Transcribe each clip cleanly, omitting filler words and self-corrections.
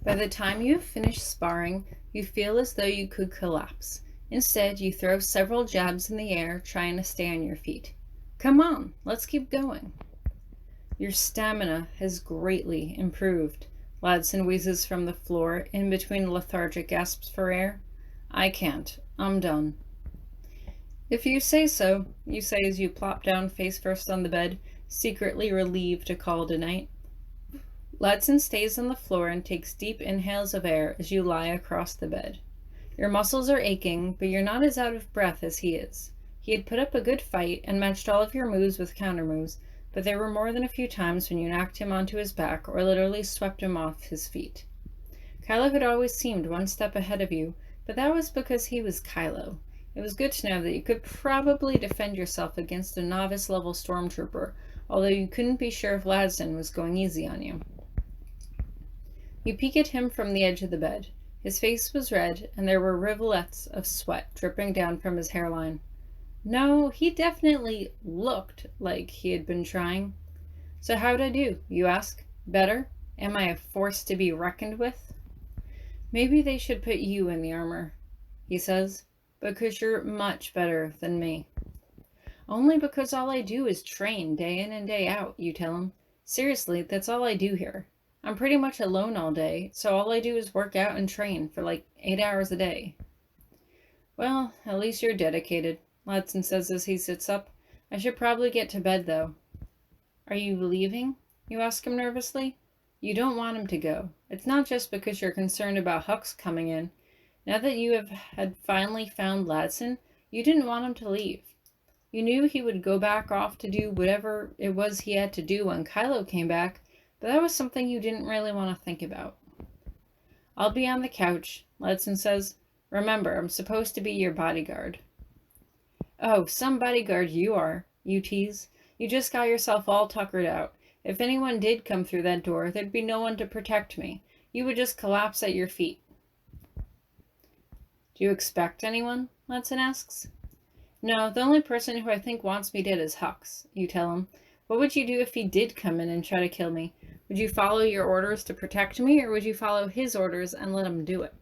By the time you have finished sparring, you feel as though you could collapse. Instead, you throw several jabs in the air, trying to stay on your feet. Come on, let's keep going. Your stamina has greatly improved. Ladson wheezes from the floor in between lethargic gasps for air. I can't. I'm done. If you say so, you say as you plop down face first on the bed, secretly relieved to call it a night. Ladson stays on the floor and takes deep inhales of air as you lie across the bed. Your muscles are aching, but you're not as out of breath as he is. He had put up a good fight and matched all of your moves with counter moves, but there were more than a few times when you knocked him onto his back or literally swept him off his feet. Kylo had always seemed one step ahead of you, but that was because he was Kylo. It was good to know that you could probably defend yourself against a novice-level stormtrooper, although you couldn't be sure if Ladson was going easy on you. You peek at him from the edge of the bed. His face was red, and there were rivulets of sweat dripping down from his hairline. No, he definitely looked like he had been trying. So how'd I do, you ask? Better? Am I a force to be reckoned with? Maybe they should put you in the armor, he says, because you're much better than me. Only because all I do is train day in and day out, you tell him. Seriously, that's all I do here. I'm pretty much alone all day, so all I do is work out and train for like 8 hours a day. Well, at least you're dedicated, Ladson says as he sits up. I should probably get to bed, though. Are you leaving? You ask him nervously. You don't want him to go. It's not just because you're concerned about Hux coming in. Now that you had finally found Ladson, you didn't want him to leave. You knew he would go back off to do whatever it was he had to do when Kylo came back, but that was something you didn't really want to think about. I'll be on the couch, Ladson says. Remember, I'm supposed to be your bodyguard. Oh, some bodyguard you are, you tease. You just got yourself all tuckered out. If anyone did come through that door, there'd be no one to protect me. You would just collapse at your feet. Do you expect anyone? Ladson asks. No, the only person who I think wants me dead is Hux, you tell him. What would you do if he did come in and try to kill me? Would you follow your orders to protect me, or would you follow his orders and let him do it?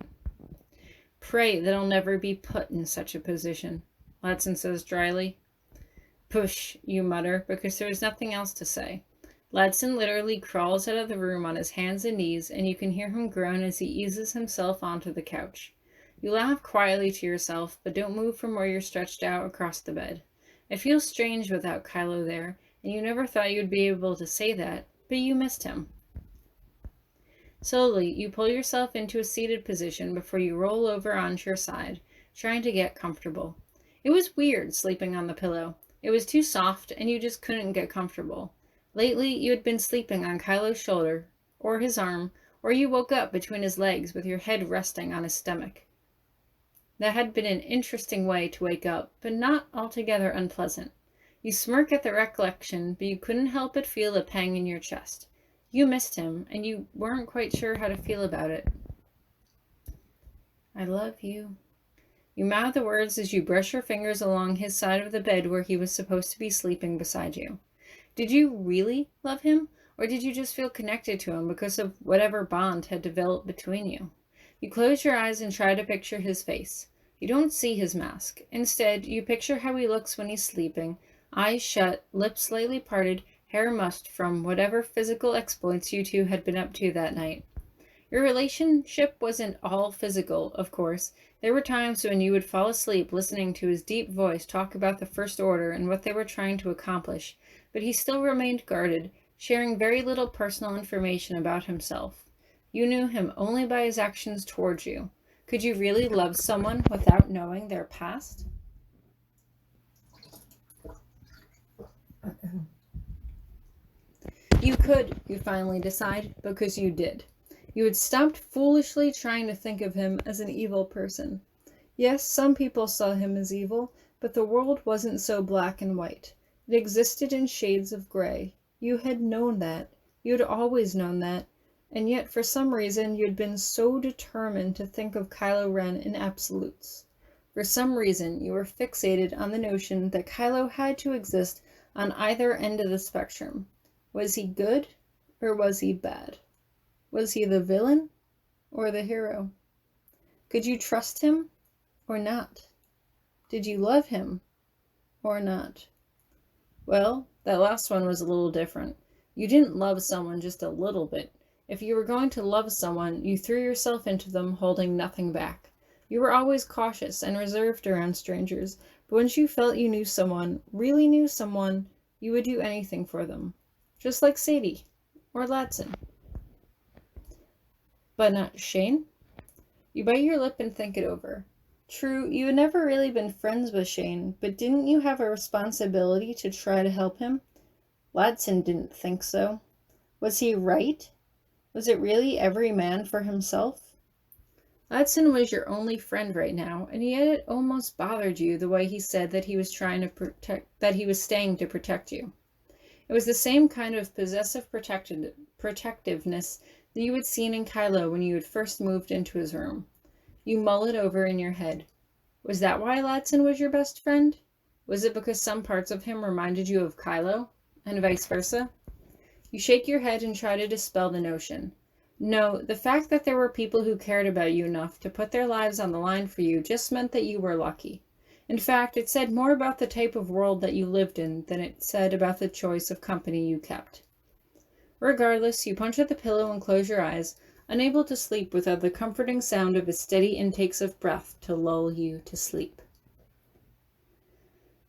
Pray that I'll never be put in such a position, Ladson says dryly. Push, you mutter, because there is nothing else to say. Ladson literally crawls out of the room on his hands and knees, and you can hear him groan as he eases himself onto the couch. You laugh quietly to yourself, but don't move from where you're stretched out across the bed. It feels strange without Kylo there, and you never thought you'd be able to say that, but you missed him. Slowly, you pull yourself into a seated position before you roll over onto your side, trying to get comfortable. It was weird sleeping on the pillow. It was too soft, and you just couldn't get comfortable. Lately, you had been sleeping on Kylo's shoulder, or his arm, or you woke up between his legs with your head resting on his stomach. That had been an interesting way to wake up, but not altogether unpleasant. You smirk at the recollection, but you couldn't help but feel a pang in your chest. You missed him, and you weren't quite sure how to feel about it. I love you. You mouth the words as you brush your fingers along his side of the bed where he was supposed to be sleeping beside you. Did you really love him, or did you just feel connected to him because of whatever bond had developed between you? You close your eyes and try to picture his face. You don't see his mask. Instead, you picture how he looks when he's sleeping, eyes shut, lips slightly parted, hair mussed from whatever physical exploits you two had been up to that night. Your relationship wasn't all physical, of course. There were times when you would fall asleep listening to his deep voice talk about the First Order and what they were trying to accomplish, but he still remained guarded, sharing very little personal information about himself. You knew him only by his actions towards you. Could you really love someone without knowing their past? You could, you finally decide, because you did. You had stopped foolishly trying to think of him as an evil person. Yes, some people saw him as evil, but the world wasn't so black and white. It existed in shades of gray. You had known that. You had always known that. And yet, for some reason, you had been so determined to think of Kylo Ren in absolutes. For some reason, you were fixated on the notion that Kylo had to exist on either end of the spectrum. Was he good, or was he bad? Was he the villain, or the hero? Could you trust him or not? Did you love him or not? Well, that last one was a little different. You didn't love someone just a little bit. If you were going to love someone, you threw yourself into them, holding nothing back. You were always cautious and reserved around strangers, but once you felt you knew someone, really knew someone, you would do anything for them. Just like Sadie or Latson. But not Shane? You bite your lip and think it over. True, you had never really been friends with Shane, but didn't you have a responsibility to try to help him? Latson didn't think so. Was he right? Was it really every man for himself? Latson was your only friend right now, and yet it almost bothered you the way he said that he was staying to protect you. It was the same kind of possessive protectiveness that you had seen in Kylo when you had first moved into his room. You mull it over in your head. Was that why Latson was your best friend? Was it because some parts of him reminded you of Kylo, and vice versa? You shake your head and try to dispel the notion. No, the fact that there were people who cared about you enough to put their lives on the line for you just meant that you were lucky. In fact, it said more about the type of world that you lived in than it said about the choice of company you kept. Regardless, you punch at the pillow and close your eyes, unable to sleep without the comforting sound of his steady intakes of breath to lull you to sleep.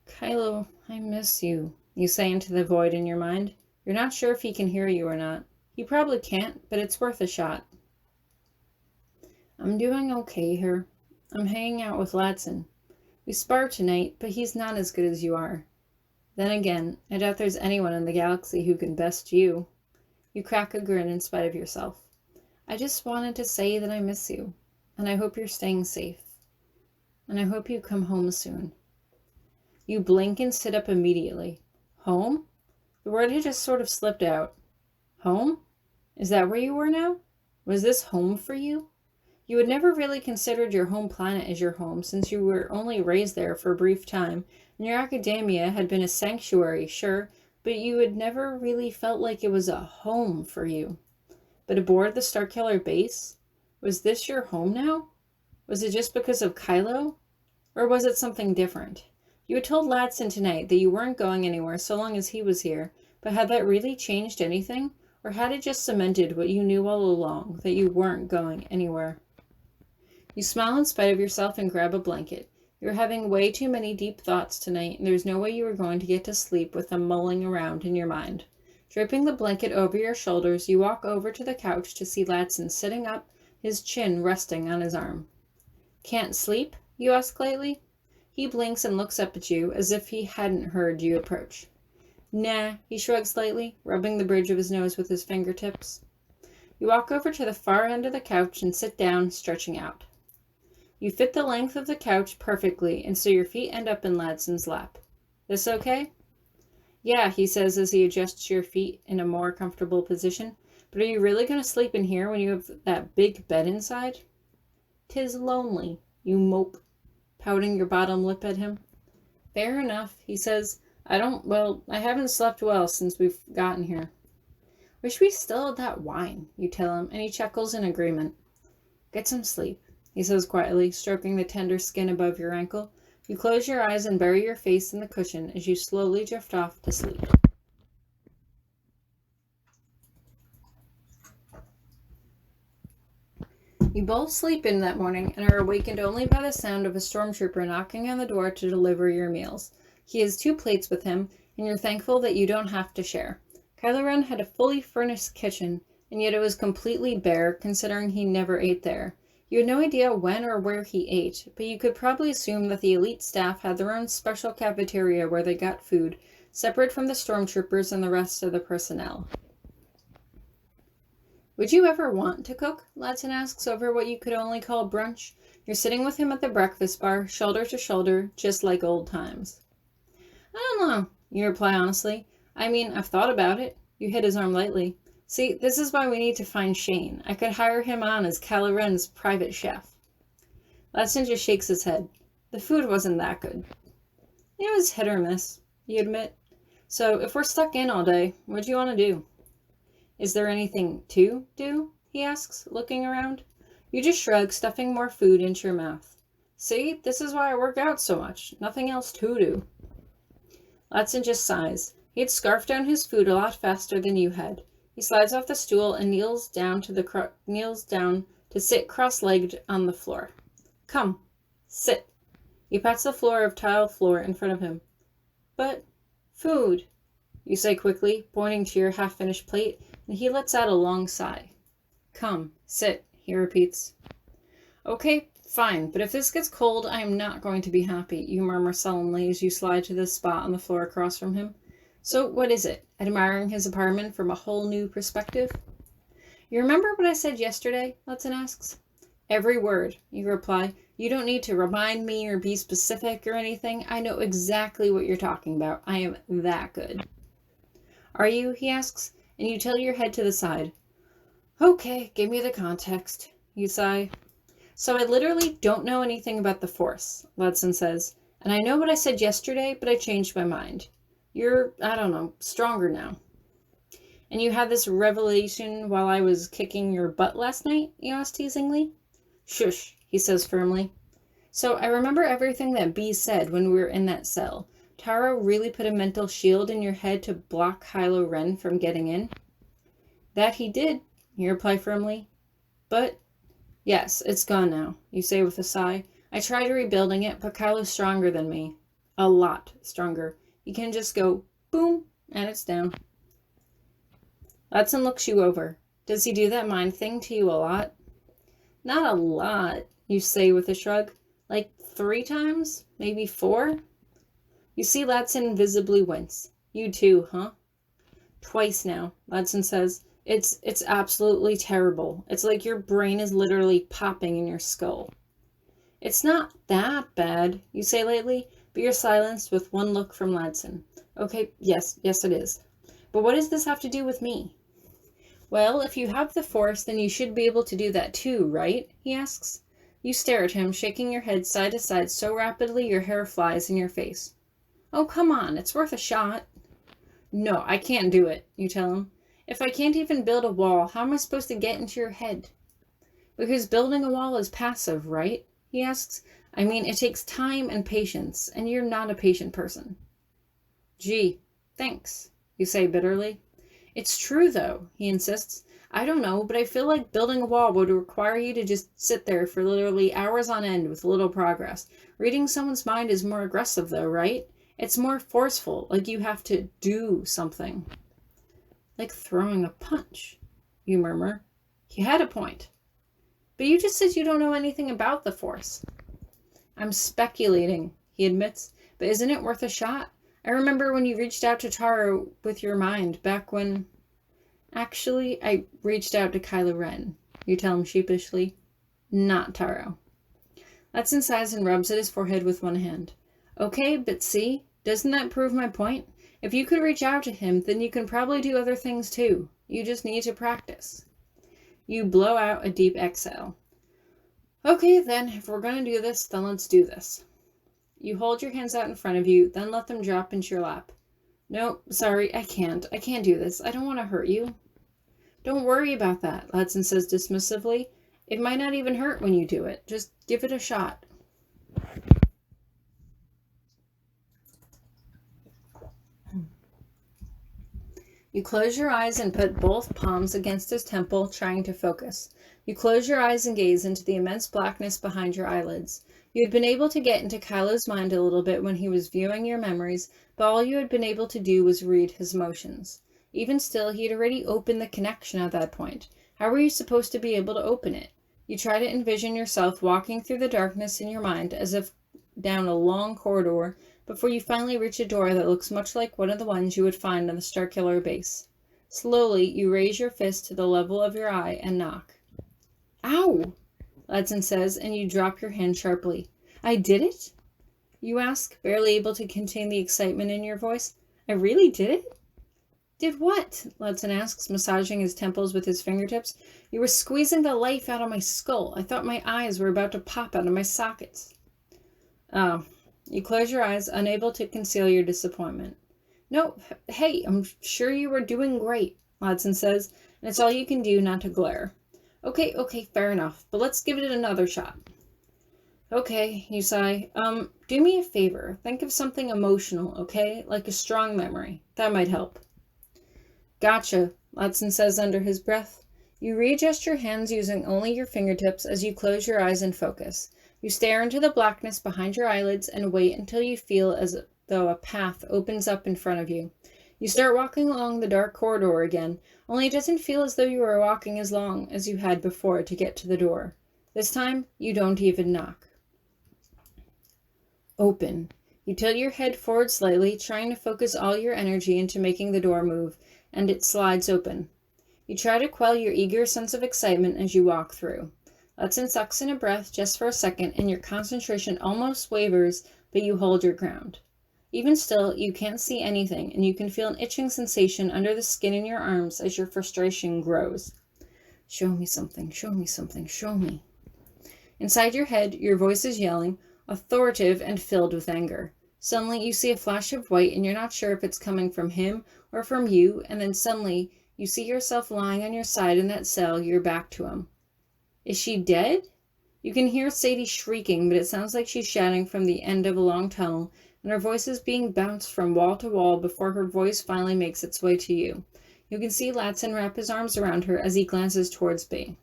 Kylo, I miss you, you say into the void in your mind. You're not sure if he can hear you or not. He probably can't, but it's worth a shot. I'm doing okay here. I'm hanging out with Latson. We spar tonight, but he's not as good as you are. Then again, I doubt there's anyone in the galaxy who can best you. You crack a grin in spite of yourself. I just wanted to say that I miss you, and I hope you're staying safe. And I hope you come home soon. You blink and sit up immediately. Home? The word had just sort of slipped out. Home? Is that where you were now? Was this home for you? You had never really considered your home planet as your home, since you were only raised there for a brief time, and your academia had been a sanctuary, sure, but you had never really felt like it was a home for you. But aboard the Starkiller Base? Was this your home now? Was it just because of Kylo? Or was it something different? You had told Latson tonight that you weren't going anywhere so long as he was here, but had that really changed anything? Or had it just cemented what you knew all along, that you weren't going anywhere? You smile in spite of yourself and grab a blanket. You're having way too many deep thoughts tonight, and there's no way you are going to get to sleep with them mulling around in your mind. Draping the blanket over your shoulders, you walk over to the couch to see Latson sitting up, his chin resting on his arm. Can't sleep? You ask lightly. He blinks and looks up at you as if he hadn't heard you approach. Nah, he shrugs slightly, rubbing the bridge of his nose with his fingertips. You walk over to the far end of the couch and sit down, stretching out. You fit the length of the couch perfectly, and so your feet end up in Latson's lap. This okay? Yeah, he says as he adjusts your feet in a more comfortable position. But are you really going to sleep in here when you have that big bed inside? 'Tis lonely, you mope, pouting your bottom lip at him. Fair enough, he says. I haven't slept well since we've gotten here. Wish we still had that wine, you tell him, and he chuckles in agreement. Get some sleep, he says quietly, stroking the tender skin above your ankle. You close your eyes and bury your face in the cushion as you slowly drift off to sleep. You both sleep in that morning and are awakened only by the sound of a stormtrooper knocking on the door to deliver your meals. He has 2 plates with him, and you're thankful that you don't have to share. Kylo Ren had a fully furnished kitchen, and yet it was completely bare, considering he never ate there. You had no idea when or where he ate, but you could probably assume that the elite staff had their own special cafeteria where they got food, separate from the stormtroopers and the rest of the personnel. Would you ever want to cook? Latson asks over what you could only call brunch. You're sitting with him at the breakfast bar, shoulder to shoulder, just like old times. I don't know, you reply honestly. I mean, I've thought about it. You hit his arm lightly. See, this is why we need to find Shane. I could hire him on as Kylo Ren's private chef. Latson just shakes his head. The food wasn't that good. It was hit or miss, you admit. So if we're stuck in all day, what do you want to do? Is there anything to do? He asks, looking around. You just shrug, stuffing more food into your mouth. See, this is why I work out so much. Nothing else to do. Ladson just sighs. He had scarfed down his food a lot faster than you had. He slides off the stool and kneels down to sit cross-legged on the floor. Come, sit. He pats the floor of tile floor in front of him. But food, you say quickly, pointing to your half-finished plate, and he lets out a long sigh. Come, sit, he repeats. Okay, fine, but if this gets cold, I am not going to be happy, you murmur sullenly as you slide to the spot on the floor across from him. So what is it? Admiring his apartment from a whole new perspective? You remember what I said yesterday? Ladson asks. Every word, you reply. You don't need to remind me or be specific or anything. I know exactly what you're talking about. I am that good. Are you? He asks, and you tilt your head to the side. Okay, give me the context, you sigh. So I literally don't know anything about the Force, Ladson says, and I know what I said yesterday, but I changed my mind. You're, I don't know, stronger now. And you had this revelation while I was kicking your butt last night? You asked teasingly. Shush, he says firmly. So I remember everything that B said when we were in that cell. Taro really put a mental shield in your head to block Kylo Ren from getting in? That he did, you reply firmly. But, yes, it's gone now, you say with a sigh. I tried rebuilding it, but Kylo's stronger than me. A lot stronger. He can just go, boom, and it's down. Ladson looks you over. Does he do that mind thing to you a lot? Not a lot, you say with a shrug. Like 3 times? Maybe 4? You see Ladson visibly wince. You too, huh? Twice now, Ladson says. It's absolutely terrible. It's like your brain is literally popping in your skull. It's not that bad, you say lightly, but you're silenced with one look from Ladson. Okay, yes it is. But what does this have to do with me? Well, if you have the Force, then you should be able to do that too, right? He asks. You stare at him, shaking your head side to side so rapidly your hair flies in your face. Oh, come on, it's worth a shot. No, I can't do it, you tell him. If I can't even build a wall, how am I supposed to get into your head? Because building a wall is passive, right? He asks. I mean, it takes time and patience, and you're not a patient person. Gee, thanks, you say bitterly. It's true, though, he insists. I don't know, but I feel like building a wall would require you to just sit there for literally hours on end with little progress. Reading someone's mind is more aggressive, though, right? It's more forceful, like you have to do something. Like throwing a punch, you murmur. He had a point. But you just said you don't know anything about the Force. I'm speculating, he admits, but isn't it worth a shot? I remember when you reached out to Taro with your mind back when... Actually, I reached out to Kylo Ren, you tell him sheepishly. Not Taro. Ladson sighs and rubs at his forehead with one hand. Okay, but see, doesn't that prove my point? If you could reach out to him, then you can probably do other things too. You just need to practice. You blow out a deep exhale. Okay, then, if we're going to do this, then let's do this. You hold your hands out in front of you, then let them drop into your lap. No, sorry, I can't. I can't do this. I don't want to hurt you. Don't worry about that, Ladson says dismissively. It might not even hurt when you do it. Just give it a shot. You close your eyes and put both palms against his temple, trying to focus. You close your eyes and gaze into the immense blackness behind your eyelids. You had been able to get into Kylo's mind a little bit when he was viewing your memories, but all you had been able to do was read his emotions. Even still, he had already opened the connection at that point. How were you supposed to be able to open it? You try to envision yourself walking through the darkness in your mind as if down a long corridor before you finally reach a door that looks much like one of the ones you would find on the Starkiller Base. Slowly, you raise your fist to the level of your eye and knock. Ow! Ladson says, and you drop your hand sharply. I did it? You ask, barely able to contain the excitement in your voice. I really did it? Did what? Ladson asks, massaging his temples with his fingertips. You were squeezing the life out of my skull. I thought my eyes were about to pop out of my sockets. Oh. You close your eyes, unable to conceal your disappointment. No, hey, I'm sure you were doing great, Ladson says, and it's all you can do not to glare. Okay, fair enough, but let's give it another shot. Okay, you sigh. Do me a favor. Think of something emotional, okay? Like a strong memory. That might help. Gotcha, Watson says under his breath. You readjust your hands using only your fingertips as you close your eyes and focus. You stare into the blackness behind your eyelids and wait until you feel as though a path opens up in front of you. You start walking along the dark corridor again, only it doesn't feel as though you are walking as long as you had before to get to the door. This time, you don't even knock. Open. You tilt your head forward slightly, trying to focus all your energy into making the door move, and it slides open. You try to quell your eager sense of excitement as you walk through. Letson sucks in a breath just for a second, and your concentration almost wavers, but you hold your ground. Even still, you can't see anything, and you can feel an itching sensation under the skin in your arms as your frustration grows. Show me something, show me something, show me. Inside your head, your voice is yelling, authoritative and filled with anger. Suddenly, you see a flash of white, and you're not sure if it's coming from him or from you, and then suddenly, you see yourself lying on your side in that cell, your back to him. Is she dead? You can hear Sadie shrieking, but it sounds like she's shouting from the end of a long tunnel, and her voice is being bounced from wall to wall before her voice finally makes its way to you. You can see Latson wrap his arms around her as he glances towards B.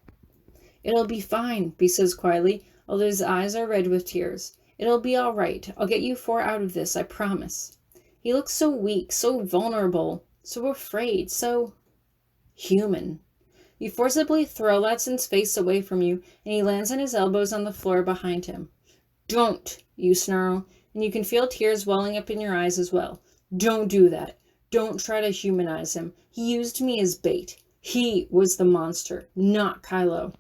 It'll be fine, B says quietly, although his eyes are red with tears. It'll be all right. I'll get you four out of this, I promise. He looks so weak, so vulnerable, so afraid, so human. You forcibly throw Latson's face away from you, and he lands on his elbows on the floor behind him. Don't, you snarl, and you can feel tears welling up in your eyes as well. Don't do that. Don't try to humanize him. He used me as bait. He was the monster, not Kylo.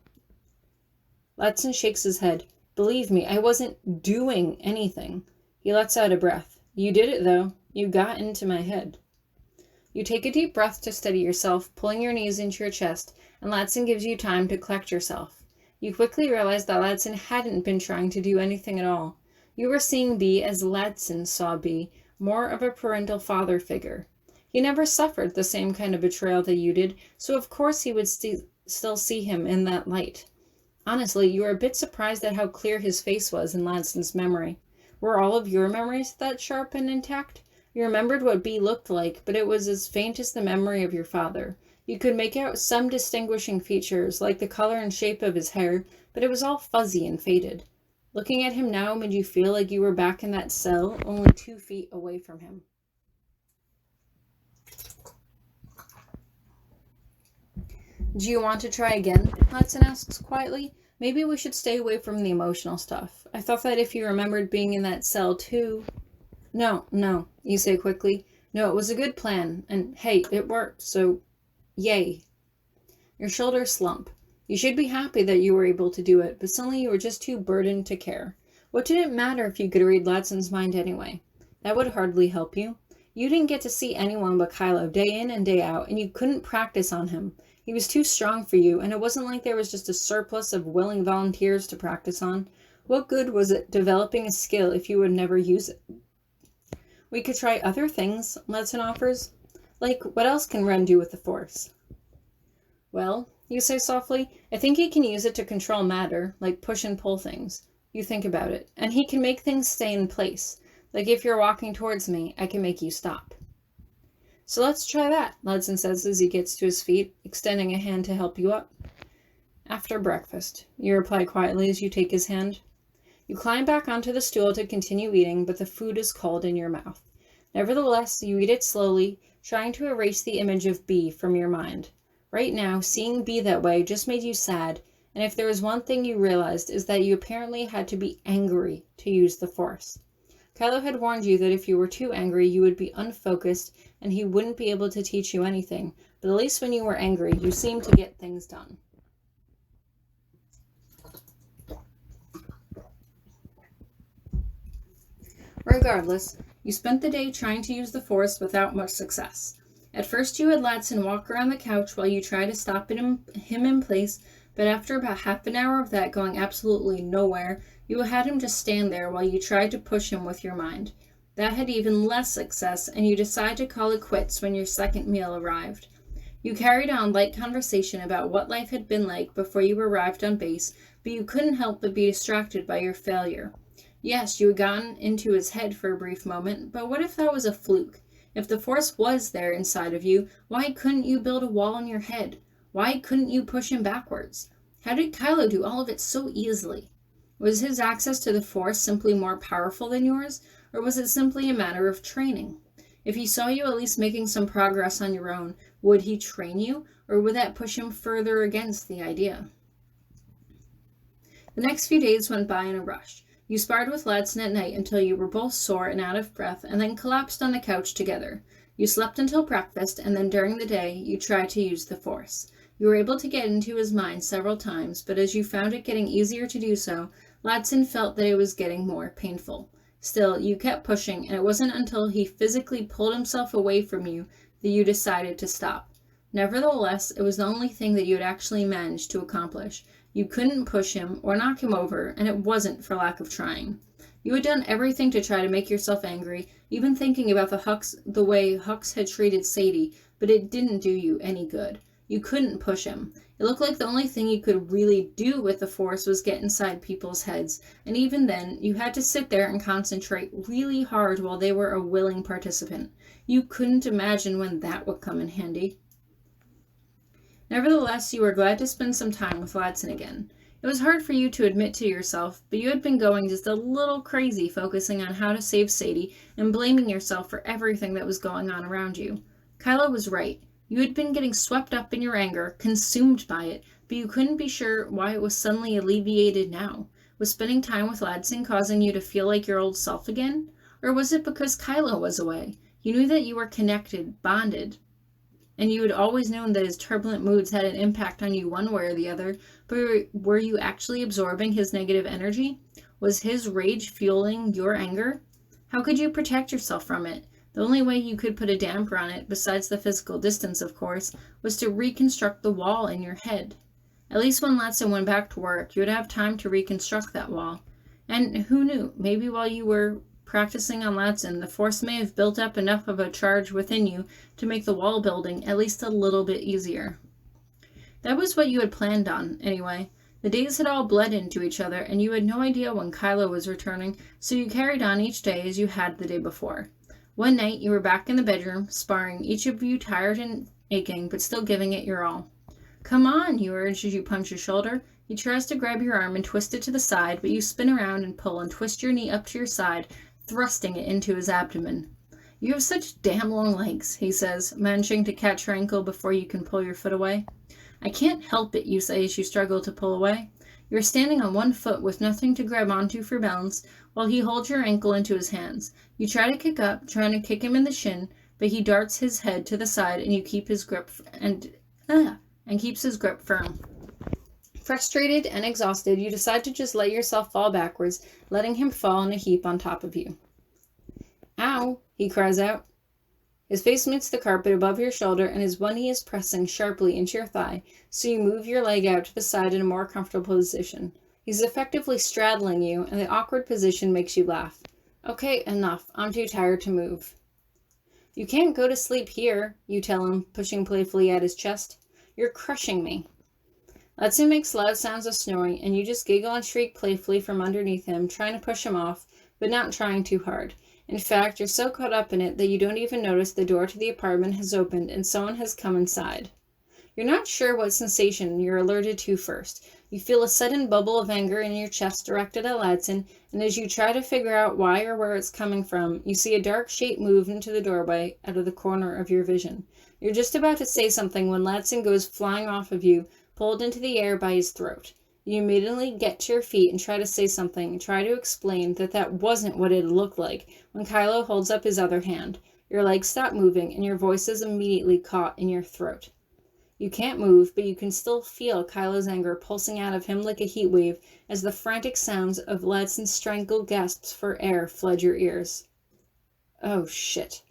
Latson shakes his head. Believe me, I wasn't doing anything. He lets out a breath. You did it, though. You got into my head. You take a deep breath to steady yourself, pulling your knees into your chest, and Latson gives you time to collect yourself. You quickly realize that Latson hadn't been trying to do anything at all. You were seeing B as Latson saw B, more of a parental father figure. He never suffered the same kind of betrayal that you did, so of course he would still see him in that light. Honestly, you were a bit surprised at how clear his face was in Latson's memory. Were all of your memories that sharp and intact? You remembered what B looked like, but it was as faint as the memory of your father. You could make out some distinguishing features, like the color and shape of his hair, but it was all fuzzy and faded. Looking at him now made you feel like you were back in that cell, only 2 feet away from him. Do you want to try again? Latson asks quietly. Maybe we should stay away from the emotional stuff. I thought that if you remembered being in that cell too... No, you say quickly. No, it was a good plan, and hey, it worked, so yay. Your shoulders slump. You should be happy that you were able to do it, but suddenly you were just too burdened to care. What did it matter if you could read Latson's mind anyway? That would hardly help you. You didn't get to see anyone but Kylo day in and day out, and you couldn't practice on him. He was too strong for you, and it wasn't like there was just a surplus of willing volunteers to practice on. What good was it developing a skill if you would never use it? We could try other things, Latson offers. Like, what else can Ren do with the Force? Well, you say softly, I think he can use it to control matter, like push and pull things. You think about it. And he can make things stay in place. Like if you're walking towards me, I can make you stop. So let's try that, Latson says as he gets to his feet, extending a hand to help you up. After breakfast, you reply quietly as you take his hand. You climb back onto the stool to continue eating, but the food is cold in your mouth. Nevertheless, you eat it slowly, trying to erase the image of B from your mind. Right now, seeing B that way just made you sad, and if there was one thing you realized is that you apparently had to be angry to use the Force. Kylo had warned you that if you were too angry, you would be unfocused and he wouldn't be able to teach you anything, but at least when you were angry, you seemed to get things done. Regardless, you spent the day trying to use the Force without much success. At first, you had Latson walk around the couch while you tried to stop him in place, but after about half an hour of that going absolutely nowhere, you had him just stand there while you tried to push him with your mind. That had even less success, and you decide to call it quits when your second meal arrived. You carried on light conversation about what life had been like before you arrived on base, but you couldn't help but be distracted by your failure. Yes, you had gotten into his head for a brief moment, but what if that was a fluke? If the force was there inside of you, why couldn't you build a wall in your head? Why couldn't you push him backwards? How did Kylo do all of it so easily? Was his access to the force simply more powerful than yours, or was it simply a matter of training? If he saw you at least making some progress on your own, would he train you, or would that push him further against the idea? The next few days went by in a rush. You sparred with Ladson at night until you were both sore and out of breath, and then collapsed on the couch together. You slept until breakfast, and then during the day, you tried to use the Force. You were able to get into his mind several times, but as you found it getting easier to do so, Ladson felt that it was getting more painful. Still, you kept pushing, and it wasn't until he physically pulled himself away from you that you decided to stop. Nevertheless, it was the only thing that you had actually managed to accomplish. You couldn't push him or knock him over, and it wasn't for lack of trying. You had done everything to try to make yourself angry, even thinking about the way Hux had treated Sadie, but it didn't do you any good. You couldn't push him. It looked like the only thing you could really do with the Force was get inside people's heads, and even then, you had to sit there and concentrate really hard while they were a willing participant. You couldn't imagine when that would come in handy. Nevertheless, you were glad to spend some time with Ladson again. It was hard for you to admit to yourself, but you had been going just a little crazy focusing on how to save Sadie and blaming yourself for everything that was going on around you. Kylo was right. You had been getting swept up in your anger, consumed by it, but you couldn't be sure why it was suddenly alleviated now. Was spending time with Ladson causing you to feel like your old self again? Or was it because Kylo was away? You knew that you were connected, bonded, and you had always known that his turbulent moods had an impact on you one way or the other, but were you actually absorbing his negative energy? Was his rage fueling your anger? How could you protect yourself from it? The only way you could put a damper on it, besides the physical distance, of course, was to reconstruct the wall in your head. At least when Ladson went back to work, you would have time to reconstruct that wall. And who knew, maybe while you were practicing on Ladson, the Force may have built up enough of a charge within you to make the wall building at least a little bit easier. That was what you had planned on, anyway. The days had all bled into each other, and you had no idea when Kylo was returning, so you carried on each day as you had the day before. One night, you were back in the bedroom, sparring, each of you tired and aching, but still giving it your all. "Come on," you urged as you punched his shoulder. He tries to grab your arm and twist it to the side, but you spin around and pull and twist your knee up to your side, thrusting it into his abdomen. "You have such damn long legs," he says, managing to catch your ankle before you can pull your foot away. "I can't help it," you say as you struggle to pull away. You're standing on one foot with nothing to grab onto for balance, while he holds your ankle into his hands. You try to kick up, trying to kick him in the shin, but he darts his head to the side and you keep his grip and keeps his grip firm. Frustrated and exhausted, you decide to just let yourself fall backwards, letting him fall in a heap on top of you. "Ow!" he cries out. His face meets the carpet above your shoulder, and his one knee is pressing sharply into your thigh, so you move your leg out to the side in a more comfortable position. He's effectively straddling you, and the awkward position makes you laugh. "Okay, enough. I'm too tired to move." "You can't go to sleep here," you tell him, pushing playfully at his chest. "You're crushing me." Ladson makes loud sounds of snoring, and you just giggle and shriek playfully from underneath him, trying to push him off, but not trying too hard. In fact, you're so caught up in it that you don't even notice the door to the apartment has opened and someone has come inside. You're not sure what sensation you're alerted to first. You feel a sudden bubble of anger in your chest directed at Ladson, and as you try to figure out why or where it's coming from, you see a dark shape move into the doorway out of the corner of your vision. You're just about to say something when Ladson goes flying off of you, pulled into the air by his throat. You immediately get to your feet and try to say something, try to explain that wasn't what it looked like when Kylo holds up his other hand. Your legs stop moving and your voice is immediately caught in your throat. You can't move, but you can still feel Kylo's anger pulsing out of him like a heat wave as the frantic sounds of Ladson's strangled gasps for air flood your ears. "Oh, shit."